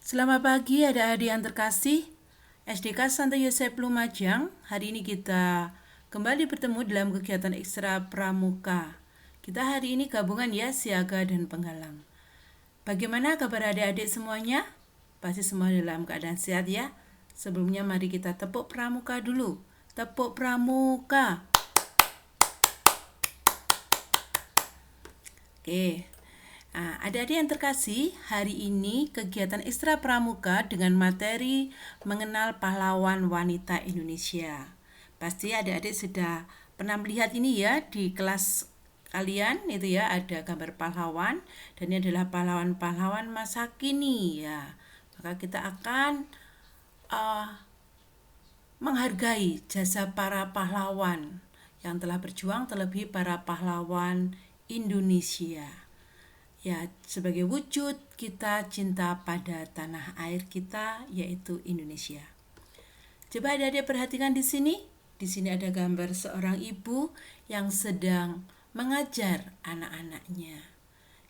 Selamat pagi adik-adik yang terkasih. SDK Santo Yosef Lumajang. Hari ini kita kembali bertemu dalam kegiatan ekstra pramuka. Kita hari ini gabungan ya, siaga dan penggalang. Bagaimana kabar adik-adik semuanya? Pasti semua dalam keadaan sehat ya. Sebelumnya mari kita tepuk pramuka dulu. Tepuk pramuka. Oke. Adik-adik yang terkasih, hari ini kegiatan ekstra pramuka dengan materi mengenal pahlawan wanita Indonesia. Pasti adik-adik sudah pernah melihat ini ya di kelas kalian, itu ya ada gambar pahlawan, dan ini adalah pahlawan-pahlawan masa kini ya. Maka kita akan menghargai jasa para pahlawan yang telah berjuang, terlebih para pahlawan Indonesia. Ya, sebagai wujud kita cinta pada tanah air kita, yaitu Indonesia. Coba adik-adik perhatikan di sini. Di sini ada gambar seorang ibu yang sedang mengajar anak-anaknya.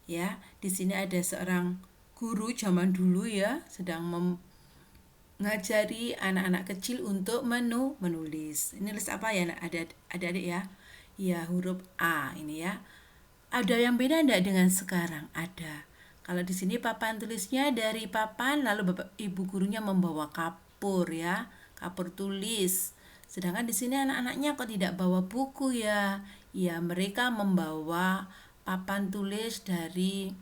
Ya, di sini ada seorang guru zaman dulu ya, sedang mengajari anak-anak kecil untuk menulis. Ini tulis apa ya adik-adik ya? Ya, huruf A ini ya. Ada yang beda enggak dengan sekarang? Ada. Kalau di sini papan tulisnya dari papan, lalu bapak ibu gurunya membawa kapur ya, kapur tulis. Sedangkan di sini anak-anaknya kok tidak bawa buku ya? Ya, mereka membawa papan tulis dari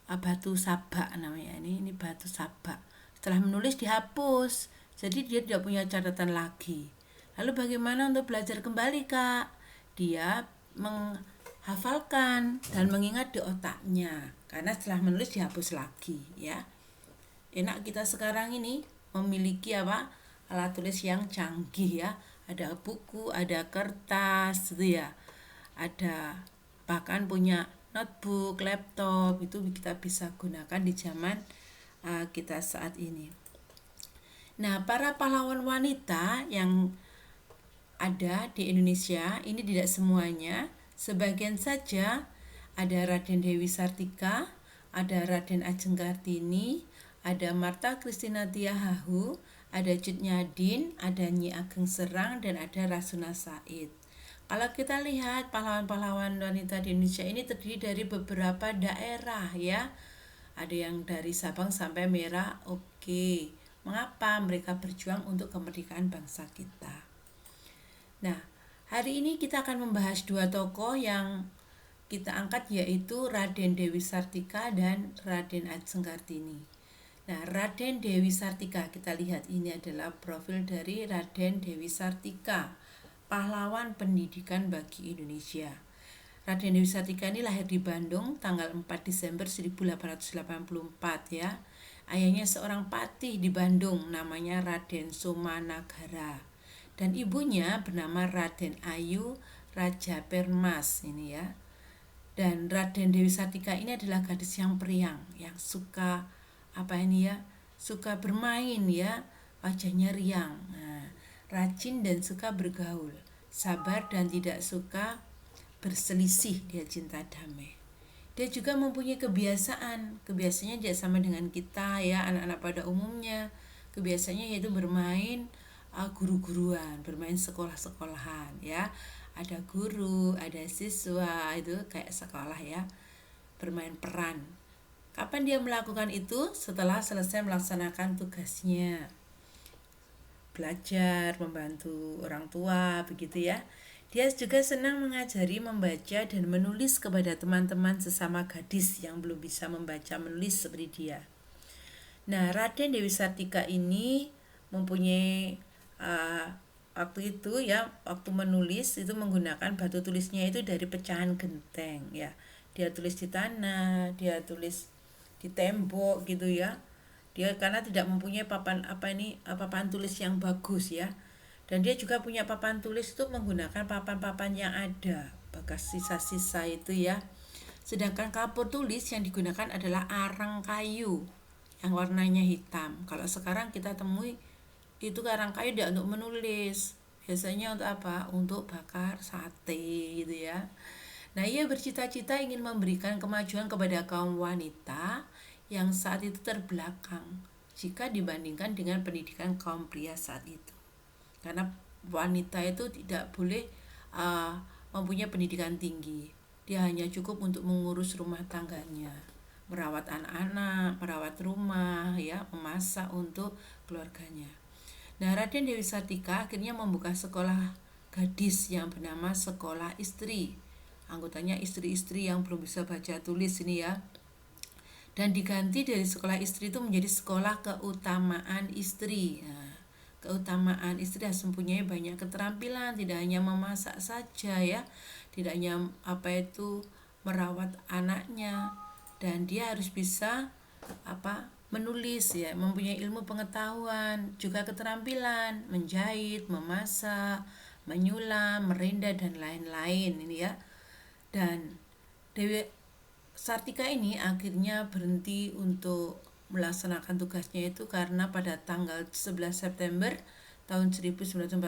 batu sabak namanya. Ini batu sabak. Setelah menulis dihapus. Jadi dia tidak punya catatan lagi. Lalu bagaimana untuk belajar kembali, Kak? Dia hafalkan dan mengingat di otaknya, karena setelah menulis dihapus lagi ya. Enak kita sekarang ini memiliki alat tulis yang canggih ya, ada buku, ada kertas gitu ya, ada bahkan punya notebook, laptop, itu kita bisa gunakan di zaman kita saat ini. Nah, para pahlawan wanita yang ada di Indonesia ini tidak semuanya. Sebagian saja ada Raden Dewi Sartika, ada Raden Ajeng Kartini, ada Marta Christina Tiahahu, ada Cut Nyadin, ada Nyi Ageng Serang, dan ada Rasuna Said. Kalau kita lihat pahlawan-pahlawan wanita di Indonesia ini terdiri dari beberapa daerah ya. Ada yang dari Sabang sampai Merauke. Mengapa mereka berjuang untuk kemerdekaan bangsa kita? Nah, hari ini kita akan membahas dua tokoh yang kita angkat, yaitu Raden Dewi Sartika dan Raden Ajeng Kartini. Nah, Raden Dewi Sartika, kita lihat ini adalah profil dari Raden Dewi Sartika, pahlawan pendidikan bagi Indonesia. Raden Dewi Sartika ini lahir di Bandung tanggal 4 Desember 1884 ya. Ayahnya seorang patih di Bandung, namanya Raden Sumanagara. Dan ibunya bernama Raden Ayu Raja Permas ini ya. Dan Raden Dewi Sartika ini adalah gadis yang periang, yang suka suka bermain ya, wajahnya riang, rajin dan suka bergaul, sabar dan tidak suka berselisih, dia cinta damai. Dia juga mempunyai kebiasaannya dia sama dengan kita ya, anak-anak pada umumnya. Kebiasaannya yaitu bermain guru-guruan, bermain sekolah-sekolahan ya. Ada guru, ada siswa, itu kayak sekolah ya. Bermain peran. Kapan dia melakukan itu? Setelah selesai melaksanakan tugasnya. Belajar, membantu orang tua, begitu ya. Dia juga senang mengajari membaca dan menulis kepada teman-teman sesama gadis yang belum bisa membaca menulis seperti dia. Nah, Raden Dewi Sartika ini mempunyai waktu itu ya, waktu menulis itu menggunakan batu tulisnya itu dari pecahan genteng ya. Dia tulis di tanah, dia tulis di tembok gitu ya. Dia karena tidak mempunyai papan tulis yang bagus ya. Dan dia juga punya papan tulis itu menggunakan papan-papan yang ada, bekas sisa-sisa itu ya. Sedangkan kapur tulis yang digunakan adalah arang kayu yang warnanya hitam. Kalau sekarang kita temui itu arang kayu tidak untuk menulis, biasanya untuk apa? Untuk bakar sate gitu ya. Nah, ia bercita-cita ingin memberikan kemajuan kepada kaum wanita yang saat itu terbelakang. jika dibandingkan dengan pendidikan kaum pria saat itu. Karena wanita itu tidak boleh mempunyai pendidikan tinggi. Dia hanya cukup untuk mengurus rumah tangganya, merawat anak-anak, merawat rumah, ya, memasak untuk keluarganya. Nah, Raden Dewi Sartika akhirnya membuka sekolah gadis yang bernama Sekolah Istri. Anggotanya istri-istri yang belum bisa baca tulis ini ya. Dan diganti dari Sekolah Istri itu menjadi Sekolah Keutamaan Istri. Nah, keutamaan istri harus mempunyai banyak keterampilan, tidak hanya memasak saja ya, tidak hanya merawat anaknya, dan dia harus bisa menulis ya, mempunyai ilmu pengetahuan, juga keterampilan menjahit, memasak, menyulam, merendah dan lain-lain ini ya. Dan Dewi Sartika ini akhirnya berhenti untuk melaksanakan tugasnya itu karena pada tanggal 11 September tahun 1947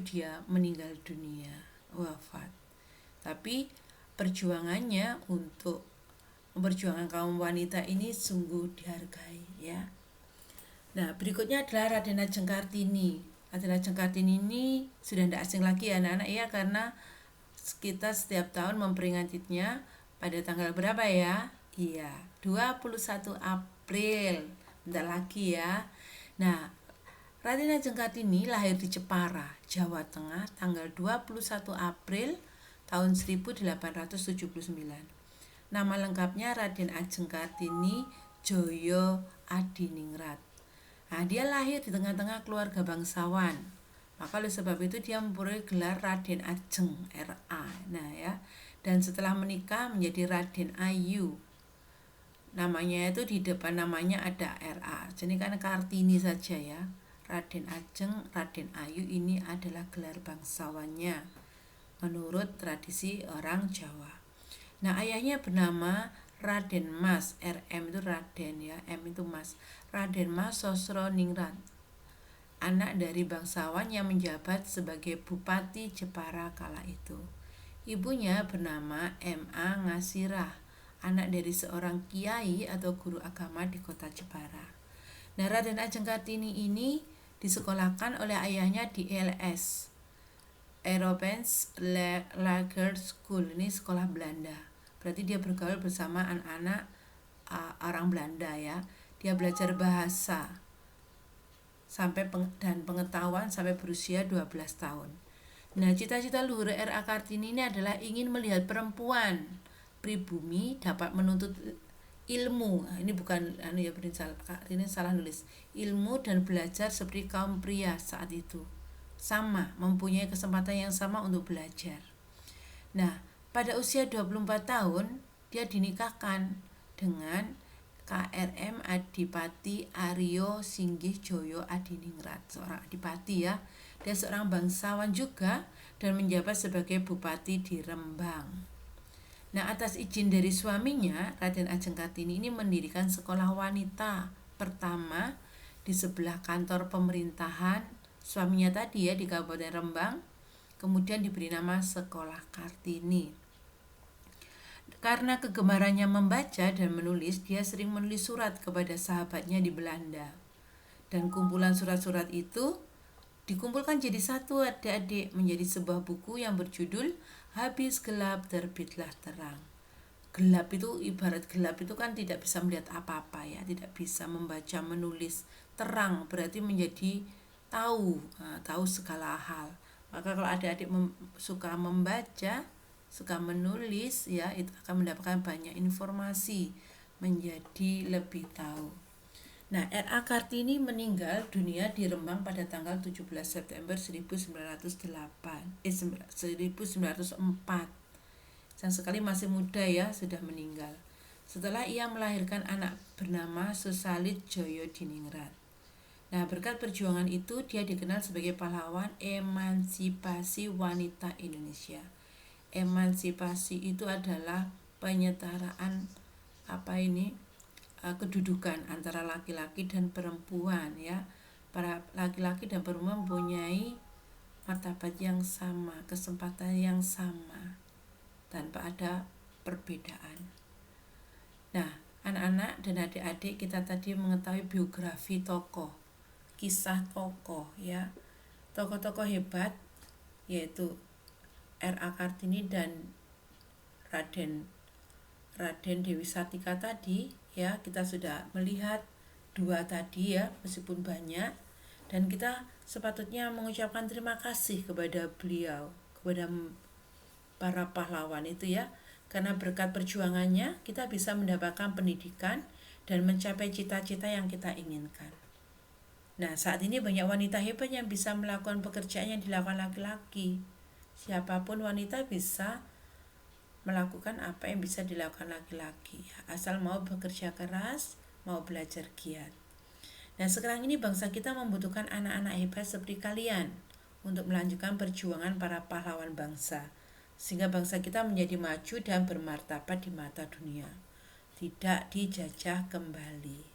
dia meninggal dunia, wafat. Tapi perjuangannya untuk memperjuangkan kaum wanita ini sungguh dihargai ya. Nah, berikutnya adalah Raden Ajeng Kartini. Raden Ajeng Kartini ini sudah tidak asing lagi ya anak-anak ya, karena kita setiap tahun memperingatinya pada tanggal berapa ya? Iya, 21 April. Bentar lagi ya. Nah, Raden Ajeng Kartini lahir di Jepara, Jawa Tengah tanggal 21 April tahun 1879. Nama lengkapnya Raden Ajeng Kartini Joyo Adiningrat. Nah, dia lahir di tengah-tengah keluarga bangsawan. Maka oleh sebab itu dia memperoleh gelar Raden Ajeng RA. Nah ya, dan setelah menikah menjadi Raden Ayu. Namanya itu di depan namanya ada RA. Jadi kan Kartini saja ya. Raden Ajeng, Raden Ayu ini adalah gelar bangsawannya menurut tradisi orang Jawa. Nah, ayahnya bernama Raden Mas, RM itu Raden ya, M itu Mas. Raden Mas Sosro Ningrat, anak dari bangsawan yang menjabat sebagai Bupati Jepara kala itu. Ibunya bernama M.A. Ngasirah, anak dari seorang kiai atau guru agama di kota Jepara. Nah, Raden Ajeng Kartini ini disekolahkan oleh ayahnya di LS, Europens Lager School, ini sekolah Belanda. Berarti dia bergaul bersama anak-anak orang Belanda ya. Dia belajar bahasa dan pengetahuan sampai berusia 12 tahun. Nah, cita-cita luhur R.A. Kartini ini adalah ingin melihat perempuan pribumi dapat menuntut ilmu. Ini bukan ya, ini salah nulis. Ilmu dan belajar seperti kaum pria saat itu. Sama, mempunyai kesempatan yang sama untuk belajar. Nah, pada usia 24 tahun dia dinikahkan dengan KRM Adipati Aryo Singgih Joyo Adiningrat, seorang adipati ya. Dia seorang bangsawan juga dan menjabat sebagai bupati di Rembang. Nah, atas izin dari suaminya, Raden Ajeng Kartini ini mendirikan sekolah wanita pertama di sebelah kantor pemerintahan suaminya tadi ya, di Kabupaten Rembang. Kemudian diberi nama Sekolah Kartini. Karena kegemarannya membaca dan menulis, dia sering menulis surat kepada sahabatnya di Belanda. Dan kumpulan surat-surat itu dikumpulkan jadi satu adik-adik menjadi sebuah buku yang berjudul Habis Gelap Terbitlah Terang. Gelap itu, ibarat gelap itu kan tidak bisa melihat apa-apa ya, tidak bisa membaca menulis. Terang berarti menjadi tahu segala hal. Maka kalau adik-adik suka membaca, suka menulis ya, itu akan mendapatkan banyak informasi, menjadi lebih tahu. Nah, R.A. Kartini meninggal dunia di Rembang pada tanggal 17 September 1904. Sayang sekali masih muda ya, sudah meninggal. Setelah ia melahirkan anak bernama Susalit Joyo Diningrat. Nah, berkat perjuangan itu dia dikenal sebagai pahlawan emansipasi wanita Indonesia. Emansipasi itu adalah penyetaraan kedudukan antara laki-laki dan perempuan ya. Para laki-laki dan perempuan mempunyai martabat yang sama, kesempatan yang sama, tanpa ada perbedaan. Nah, anak-anak dan adik-adik kita tadi mengetahui biografi tokoh, kisah tokoh ya, tokoh-tokoh hebat yaitu R.A. Kartini dan Raden Dewi Sartika tadi ya. Kita sudah melihat dua tadi ya, meskipun banyak, dan kita sepatutnya mengucapkan terima kasih kepada beliau, kepada para pahlawan itu ya, karena berkat perjuangannya kita bisa mendapatkan pendidikan dan mencapai cita-cita yang kita inginkan. Nah, saat ini banyak wanita hebat yang bisa melakukan pekerjaan yang dilakukan laki-laki. Siapapun wanita bisa melakukan apa yang bisa dilakukan laki-laki, asal mau bekerja keras, mau belajar giat. Nah, sekarang ini bangsa kita membutuhkan anak-anak hebat seperti kalian untuk melanjutkan perjuangan para pahlawan bangsa, sehingga bangsa kita menjadi maju dan bermartabat di mata dunia, tidak dijajah kembali.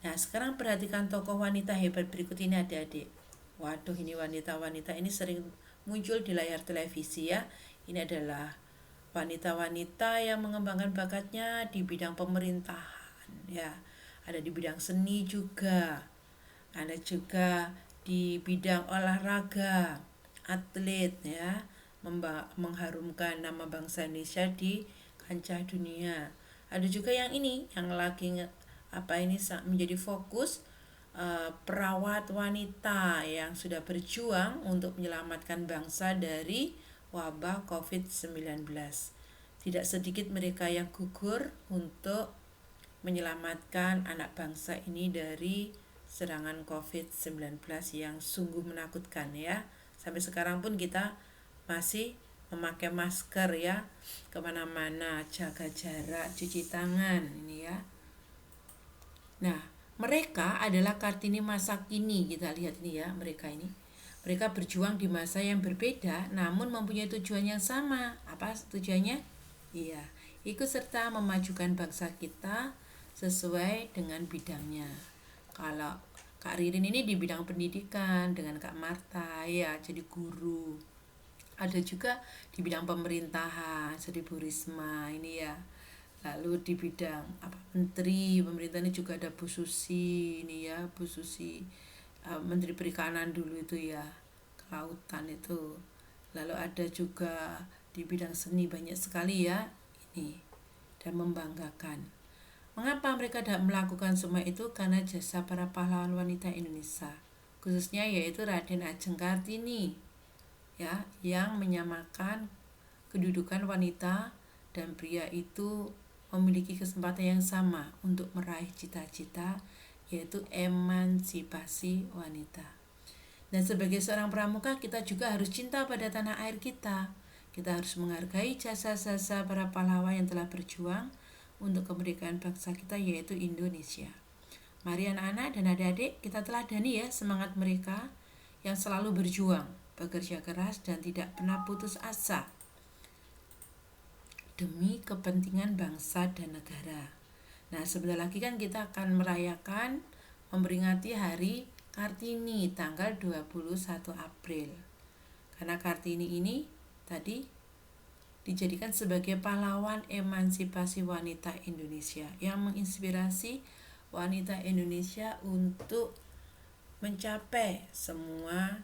Nah, sekarang perhatikan tokoh wanita hebat berikut ini adik-adik. Waduh, ini wanita-wanita ini sering muncul di layar televisi ya. Ini adalah wanita-wanita yang mengembangkan bakatnya di bidang pemerintahan ya. Ada di bidang seni juga. Ada juga di bidang olahraga, atlet ya, mengharumkan nama bangsa Indonesia di kancah dunia. Ada juga yang ini yang lagi menjadi fokus, perawat wanita yang sudah berjuang untuk menyelamatkan bangsa dari wabah COVID-19. Tidak sedikit mereka yang gugur untuk menyelamatkan anak bangsa ini dari serangan COVID-19 yang sungguh menakutkan ya. Sampai sekarang pun kita masih memakai masker ya, kemana-mana, jaga jarak, cuci tangan ini ya. Nah, mereka adalah Kartini masa kini. Kita lihat ini ya, mereka ini. Mereka berjuang di masa yang berbeda namun mempunyai tujuan yang sama. Apa tujuannya? Iya, ikut serta memajukan bangsa kita sesuai dengan bidangnya. Kalau Kak Ririn ini di bidang pendidikan dengan Kak Marta ya, jadi guru. Ada juga di bidang pemerintahan, jadi Bu Risma ini ya. Lalu di bidang menteri pemerintah ini juga ada Bu Susi ini ya, Bu Susi, Menteri Perikanan dulu itu ya, kelautan itu. Lalu ada juga di bidang seni banyak sekali ya ini, dan membanggakan. Mengapa mereka tidak melakukan semua itu? Karena jasa para pahlawan wanita Indonesia, khususnya yaitu Raden Ajeng Kartini ya, yang menyamakan kedudukan wanita dan pria itu memiliki kesempatan yang sama untuk meraih cita-cita, yaitu emansipasi wanita. Dan sebagai seorang pramuka, kita juga harus cinta pada tanah air kita. Kita harus menghargai jasa-jasa para pahlawan yang telah berjuang untuk kemerdekaan bangsa kita, yaitu Indonesia. Mari anak-anak dan adik-adik, kita teladani ya semangat mereka yang selalu berjuang, bekerja keras dan tidak pernah putus asa demi kepentingan bangsa dan negara. Nah, sebentar lagi kan kita akan merayakan, memperingati Hari Kartini tanggal 21 April. Karena Kartini ini tadi dijadikan sebagai pahlawan emansipasi wanita Indonesia yang menginspirasi wanita Indonesia untuk mencapai semua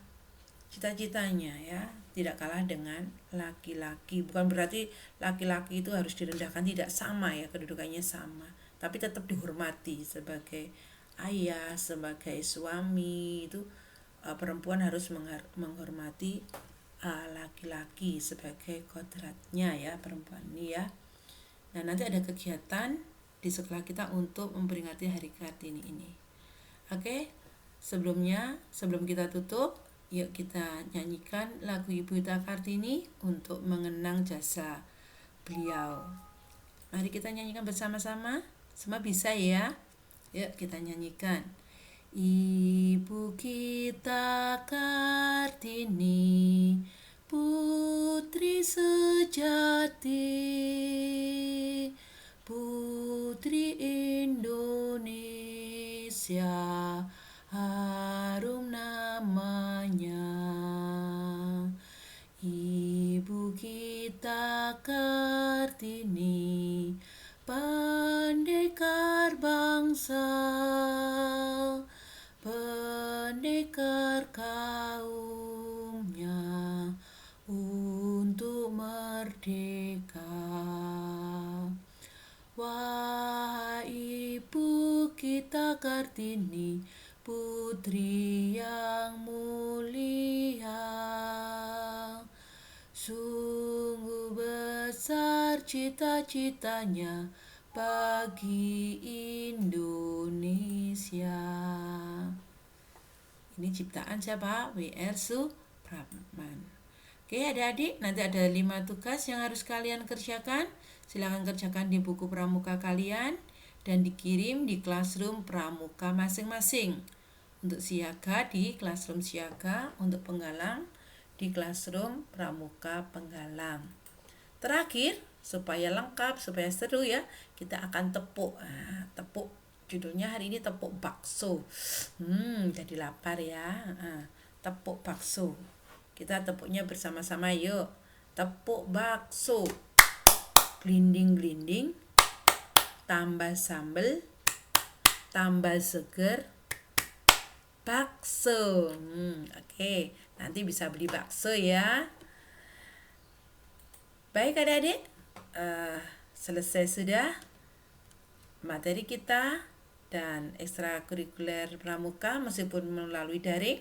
cita-citanya ya, tidak kalah dengan laki-laki. Bukan berarti laki-laki itu harus direndahkan, tidak, sama ya, kedudukannya sama, tapi tetap dihormati sebagai ayah, sebagai suami. Itu perempuan harus menghormati laki-laki sebagai kodratnya ya, perempuan ini ya. Nah, nanti ada kegiatan di sekolah kita untuk memperingati Hari Kartini ini. Oke, sebelum kita tutup, yuk kita nyanyikan lagu Ibu Ita Kartini untuk mengenang jasa beliau. Mari kita nyanyikan bersama-sama. Semua bisa ya. Yuk kita nyanyikan. Ibu kita Kartini, putri sejati, putri Indonesia, harum namanya. Ibu kita Kartini, pandai pendekar bangsa, pendekar kaumnya untuk merdeka. Wahai Ibu kita Kartini, putri yang mulia, sungguh besar cita-citanya bagi Indonesia. Ini ciptaan siapa? W.R. Supratman. Oke adik-adik, nanti ada 5 tugas yang harus kalian kerjakan. Silakan kerjakan di buku pramuka kalian dan dikirim di classroom pramuka masing-masing. Untuk siaga di classroom siaga, untuk penggalang di classroom pramuka penggalang. Terakhir, supaya lengkap, supaya seru ya, kita akan tepuk. Tepuk, judulnya hari ini tepuk bakso. Jadi lapar ya. Tepuk bakso. Kita tepuknya bersama-sama yuk. Tepuk bakso. Glinding-glinding. Tambah sambal. Tambah seger. Bakso. Oke. Nanti bisa beli bakso ya. Baik adik-adik. Selesai sudah materi kita dan ekstrakurikuler pramuka meskipun melalui daring.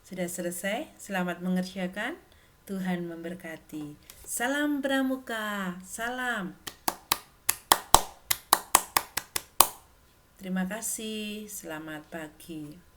Sudah selesai, selamat mengerjakan. Tuhan memberkati. Salam pramuka, salam. Terima kasih, selamat pagi.